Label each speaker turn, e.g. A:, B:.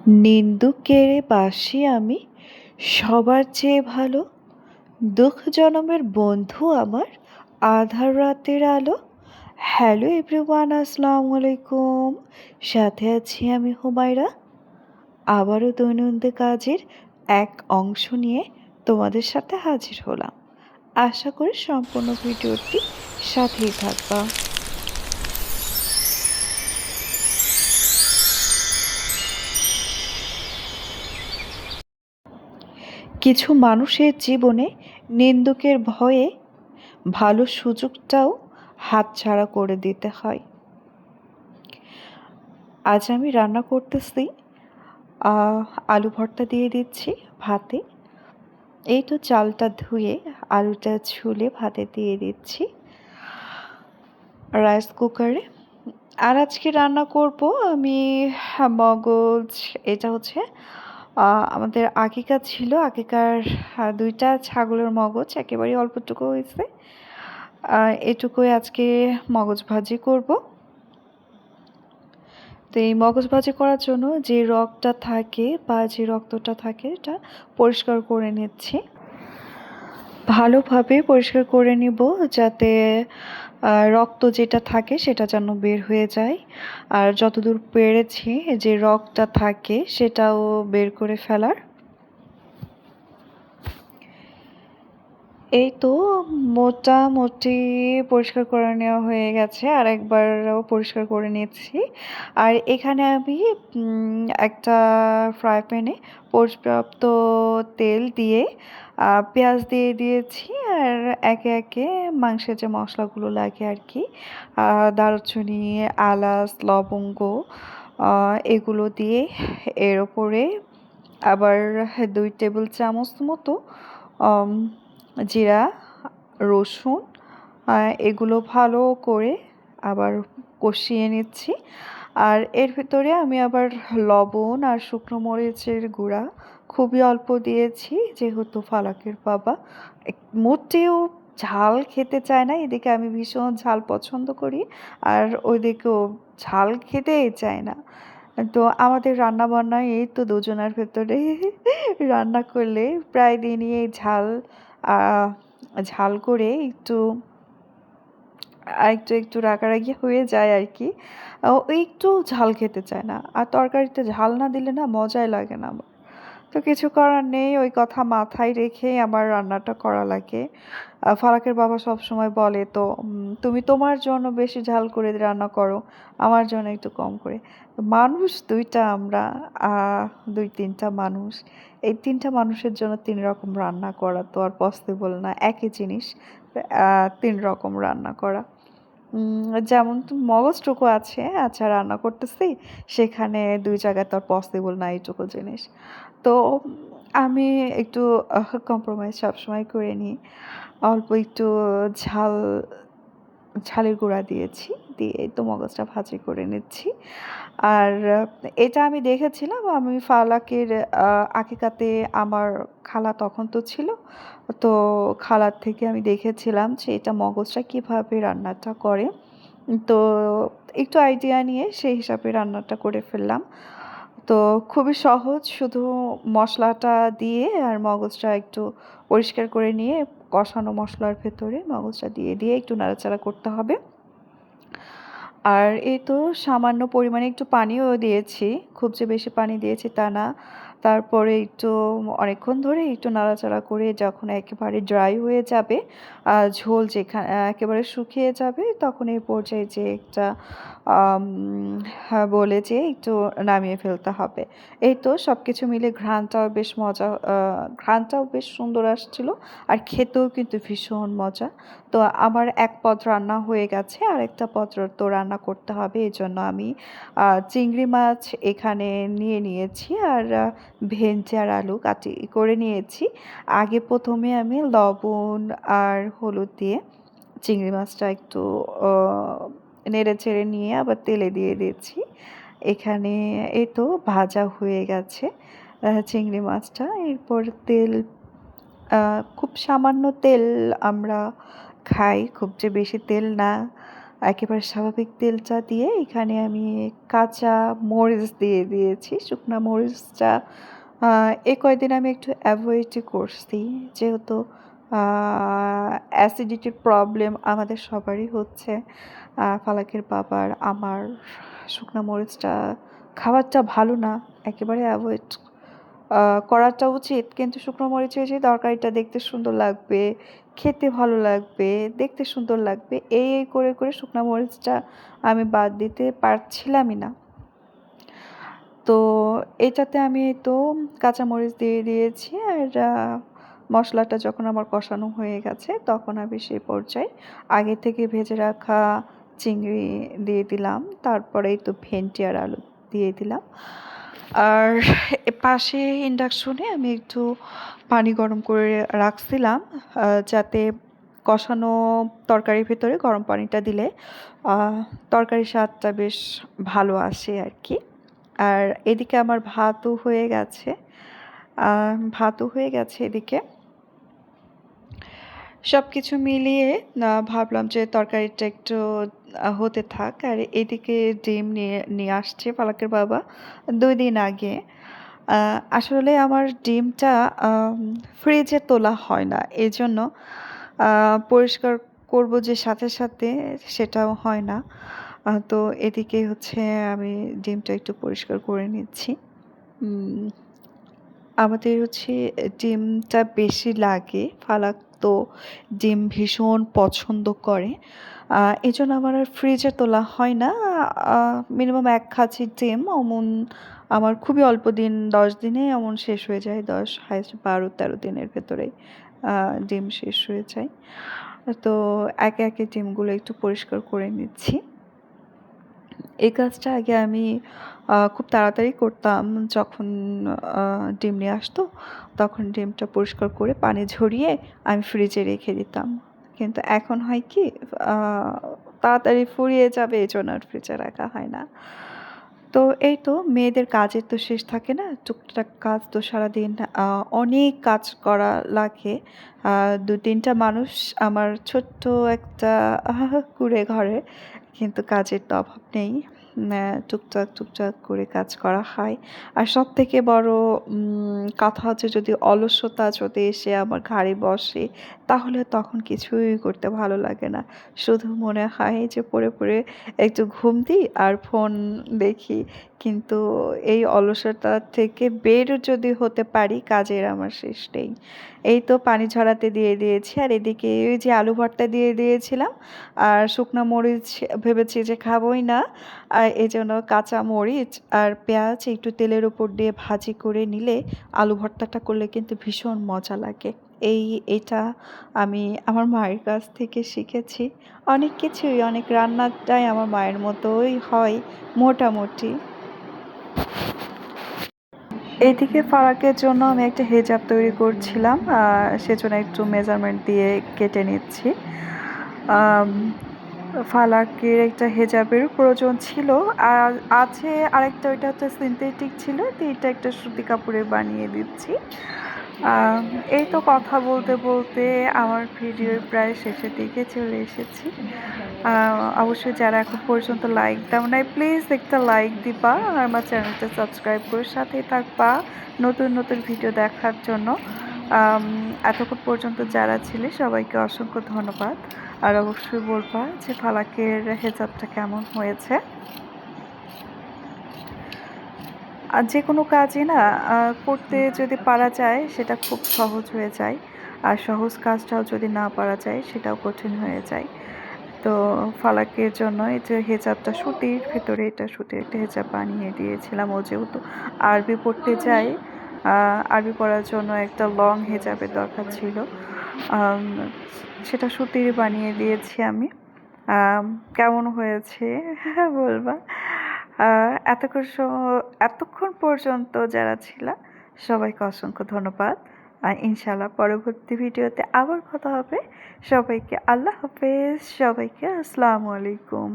A: নিন্দুকেরে বাসি আমি সবার চেয়ে ভালো, দুঃখ জনমের বন্ধু আমার, আধার রাতের আলো। হ্যালো এভরিওয়ান, আসসালামু আলাইকুম। সাথে আছি আমি হুমায়রা। আবারও দৈনন্দিন কাজের এক অংশ নিয়ে তোমাদের সাথে হাজির হলাম। আশা করি সম্পূর্ণ ভিডিওটি সাথেই থাকবা। কিছু মানুষের জীবনে নিন্দুকের ভয়ে ভালো সুযোগটাও হাতছাড়া করে দিতে হয়। আজ আমি রান্না করতেছি, আলু ভর্তা দিয়ে দিচ্ছি ভাতে। এই তো চালটা ধুয়ে আলুটা ছুলে ভাতে দিয়ে দিচ্ছি রাইস কুকারে। আর আজকে রান্না করব আমি মগজ। এটা হচ্ছে আমাদের আগেকার ছিল, আগেকার 2টা ছাগলের মগজ একেবারে অল্পটুকু হয়েছে। এটুকুই আজকে মগজ ভাজি করব। তো এই মগজ ভাজি করার জন্য যে রগটা থাকে বা যে রক্তটা থাকে এটা পরিষ্কার করে নিচ্ছি। ভালোভাবে পরিষ্কার করে নিব যাতে রক্ত যেটা থাকে সেটা যেন বের হয়ে যায়। আর যতদূর পেরেছি যে রগটা থাকে সেটাও বের করে ফেলার। এই তো মোটামুটি পরিষ্কার করে নেওয়া হয়ে গেছে, আর একবারও পরিষ্কার করে নিয়েছি। আর এখানে আমি একটা ফ্রাই প্যানে পর্যাপ্ত তেল দিয়ে পেঁয়াজ দিয়ে দিয়েছি। আর একে একে মাংসের যে মশলাগুলো লাগে আর কি, দারুচিনি, এলাচ, লবঙ্গ, এগুলো দিয়ে এর ওপরে আবার 2 টেবিল চামচ মতো জিরা, রসুন, এগুলো ভালো করে আবার কষিয়ে নিচ্ছি। আর এর ভিতরে আমি আবার লবণ আর শুকনো মরিচের গুঁড়া খুবই অল্প দিয়েছি, যেহেতু ফালাকের বাবা মোটেও ঝাল খেতে চায় না। এদিকে আমি ভীষণ ঝাল পছন্দ করি, আর ওইদিকেও ঝাল খেতেই চায় না। তো আমাদের রান্না বান্না এই তো দুজনের ভেতরে রান্না করলে প্রায় দিনই এই ঝাল করে একটু একটু একটু রাগারাগি হয়ে যায় আর কি। ও একটু ঝাল খেতে চায় না, আর তরকারিতে ঝাল না দিলে না মজাই লাগে না আমার। তো কিছু করার নেই, ওই কথা মাথায় রেখেই আমার রান্নাটা করা লাগে। ফারাকের বাবা সব সময় বলে, তো তুমি তোমার জন্য বেশি ঝাল করে রান্না করো, আমার জন্য একটু কম করে। মানুষ 2টা আমরা, 2-3টা মানুষ, এই 3টা মানুষের জন্য 3 রকম রান্না করা তো আর পসিবল না। একই জিনিস 3 রকম রান্না করা। যেমন মগজটুকু আছে, আচ্ছা রান্না করতেছি, সেখানে 2 জায়গায় তো আর পসিবল না এইটুকু জিনিস। তো আমি একটু কম্প্রোমাইজ সবসময় করে নিই। অল্প একটু ঝাল ঝালের গুঁড়া দিয়েছি, দিয়ে তো মগজটা ভাজি করে নিচ্ছি। আর এটা আমি দেখেছিলাম, আমি ফালাকের আকিকাতে আমার খালা তখন তো ছিল, তো খালার থেকে আমি দেখেছিলাম যে এটা মগজটা কীভাবে রান্নাটা করে। তো একটু আইডিয়া নিয়ে সেই হিসাবে রান্নাটা করে ফেললাম। তো খুবই সহজ, শুধু মশলাটা দিয়ে আর মগজটা একটু পরিষ্কার করে নিয়ে কষানো মশলার ভেতরে মগজটা দিয়ে দিয়ে একটু নাড়াচাড়া করতে হবে। আর এই তো সামান্য পরিমাণে একটু পানিও দিয়েছি, খুব যে বেশি পানি দিয়েছি তা না। তারপরে একটু অনেকক্ষণ ধরে একটু নাড়াচাড়া করে যখন একেবারে ড্রাই হয়ে যাবে, ঝোল যেখানে একেবারে শুকিয়ে যাবে, তখন এই পর্যায়ে যে একটা বলে যে একটু নামিয়ে ফেলতে হবে। এই তো সব কিছু মিলে ঘ্রাণটাও বেশ সুন্দর আসছিল, আর খেতেও কিন্তু ভীষণ মজা। তো আমার এক পদ রান্না হয়ে গেছে, আর একটা পদ তো রান্না করতে হবে। এই জন্য আমি চিংড়ি মাছ এখানে নিয়ে নিয়েছি, আর ভেন্ডি আর আলু কাটি করে নিয়েছি। আগে প্রথমে আমি লবণ আর হলুদ দিয়ে চিংড়ি মাছটা একটু নেড়ে চেড়ে নিয়ে আবার তেলে দিয়ে দিয়েছি। এখানে এই তো ভাজা হয়ে গেছে চিংড়ি মাছটা। এরপর তেল, খুব সামান্য তেল আমরা খাই, খুব যে বেশি তেল না, একেবারে স্বাভাবিক তেলটা দিয়ে এখানে আমি কাঁচা মরিচ দিয়ে দিয়েছি। শুকনা মরিচটা এই কয়দিন আমি একটু অ্যাভয়েডই করছি, যেহেতু অ্যাসিডিটির প্রবলেম আমাদের সবারই হচ্ছে। ফালাকের বাবার, আমার। শুকনা মরিচটা খাবারটা ভালো না, একেবারে অ্যাভয়েড করাটা উচিত, কিন্তু শুকনো মরিচের যে তরকারিটা দেখতে সুন্দর লাগবে, খেতে ভালো লাগবে, দেখতে সুন্দর লাগবে, এই করে করে শুকনো মরিচটা আমি বাদ দিতে পারছিলামই না। তো এটাতে আমি তো কাঁচা মরিচ দিয়ে দিয়েছি, আর মশলাটা যখন আমার কষানো হয়ে গেছে তখন আমি সেই পর্যায়ে আগে থেকে ভেজে রাখা চিংড়ি দিয়ে দিলাম, তারপরে তো ভেন্ডি আর আলু দিয়ে দিলাম। আর পাশে ইন্ডাকশনে আমি একটু পানি গরম করে রাখছিলাম, যাতে কষানো তরকারির ভেতরে গরম পানিটা দিলে তরকারির স্বাদটা বেশ ভালো আসে আর কি। আর এদিকে আমার ভাতও হয়ে গেছে এদিকে। সব কিছু মিলিয়ে ভাবলাম যে তরকারিটা একটু হতে থাক। আর এদিকে ডিম নিয়ে নিয়ে আসছে ফালাকের বাবা 2 দিন আগে। আসলে আমার ডিমটা ফ্রিজে তোলা হয় না। এজন্য পরিষ্কার করব যে সাথে, সাথে সেটাও হয় না। তো এদিকে হচ্ছে আমি ডিমটা একটু পরিষ্কার করে নিচ্ছি। উম আমাদের হচ্ছে ডিমটা বেশি লাগে। ফালাক তো ডিম ভীষণ পছন্দ করে। এজন্য আমার আর ফ্রিজে তোলা হয় না। মিনিমাম ১ কাঁচি ডিম অমন আমার খুবই অল্প দিন, ১০ দিনে অমন শেষ হয়ে যায়। ১০ হাইয়েস্ট ১২-১৩ দিনের ভেতরেই ডিম শেষ হয়ে যায়। তো একে, একে ডিমগুলো একটু পরিষ্কার করে নিচ্ছি। এই কাজটা আগে আমি খুব তাড়াতাড়ি করতাম। যখন ডিম নিয়ে আসতো, তখন ডিমটা পরিষ্কার করে পানি ঝরিয়ে আমি ফ্রিজে রেখে দিতাম। কিন্তু এখন হয় কি, আ তাড়াতাড়ি ফুরিয়ে যাবে এজন্য আর ফ্রিজে রাখা হয় না। তো এই তো মেয়েদের কাজের তো শেষ থাকে না। টুকটাক কাজ তো সারাদিন অনেক কাজ করা লাগে। ২-৩ টা মানুষ আমার ছোট্ট একটা কুঁড়ে ঘরে, কিন্তু কাজের তো অভাব নেই। টুকটাক, টুকটাক করে কাজ করা হয়। আর সবথেকে বড় কথা হচ্ছে, যদি অলসতা যদি এসে আমার ঘাড়ে বসে, তাহলে তখন কিছুই করতে ভালো লাগে না। শুধু মনে হয় যে পড়ে, পড়ে একটু ঘুম দিই আর ফোন দেখি। কিন্তু এই অলসতা থেকে বের যদি হতে পারি, কাজের আমার শেষ নেই। এই তো পানি ঝরাতে দিয়ে দিয়েছি, আর এদিকে ওই যে আলু ভর্তা দিয়ে দিয়েছিলাম। আর শুকনা মরিচ ভেবেছি যে খাবোই না। এজন্য কাঁচা মরিচ আর পেঁয়াজ একটু তেলের উপর দিয়ে ভাজি করে নিলে আলু ভর্তাটা করলে কিন্তু ভীষণ মজা লাগে। এটা আমি আমার মায়ের কাছ থেকে শিখেছি। অনেক কিছুই, অনেক রান্নাটাই আমার মায়ের মতোই হয় মোটামুটি। এইদিকে ফারাকের জন্য আমি একটা হেজাব তৈরি করছিলাম। সেজন্য একটু মেজারমেন্ট দিয়ে কেটে নিচ্ছি। আম ফালাকের একটা হেজাবের প্রয়োজন ছিল। আর আছে আরেকটা, ওইটা হচ্ছে সিনথেটিক ছিল। তো এটা একটা সুতি কাপড়ে বানিয়ে দিচ্ছি। আম এই তো কথা বলতে, বলতে আমার ভিডিওর প্রায় শেষের দিকে চলে এসেছি। অবশ্যই যারা এখন পর্যন্ত লাইক দাও নাই, প্লিজ একটা লাইক দিবা আর আমার চ্যানেলটা সাবস্ক্রাইব করে সাথেই থাকবা নতুন, নতুন ভিডিও দেখার জন্য। আম এতক্ষণ পর্যন্ত যারা ছিলে সবাইকে অসংখ্য ধন্যবাদ। আর অবশ্যই বলবা যে ফালাকের হেজাবটা কেমন হয়েছে। আর যেকোনো কাজই না করতে যদি পারা যায় সেটা খুব সহজ হয়ে যায়। আর সহজ কাজটাও যদি না পারা যায় সেটাও কঠিন হয়ে যায়। তো ফালাকের জন্য এই যে হেজাবটা সুতির ভেতরে, এটা সুতির একটা হেজাব বানিয়ে দিয়েছিলাম। ও যেহেতু আরবি পড়তে যায়, আরবি পড়ার জন্য একটা লং হেজাবের দরকার ছিল। আম সেটা সুতির বানিয়ে দিয়েছি আমি। আম কেমন হয়েছে বলবা। আ এতক্ষণ এতক্ষণ পর্যন্ত যারা ছিলা সবাইকে অসংখ্য ধন্যবাদ। ইনশাআল্লাহ পরবর্তী ভিডিওতে আবার কথা হবে। সবাইকে আল্লাহ হাফেজ। সবাইকে আসসালামু আলাইকুম।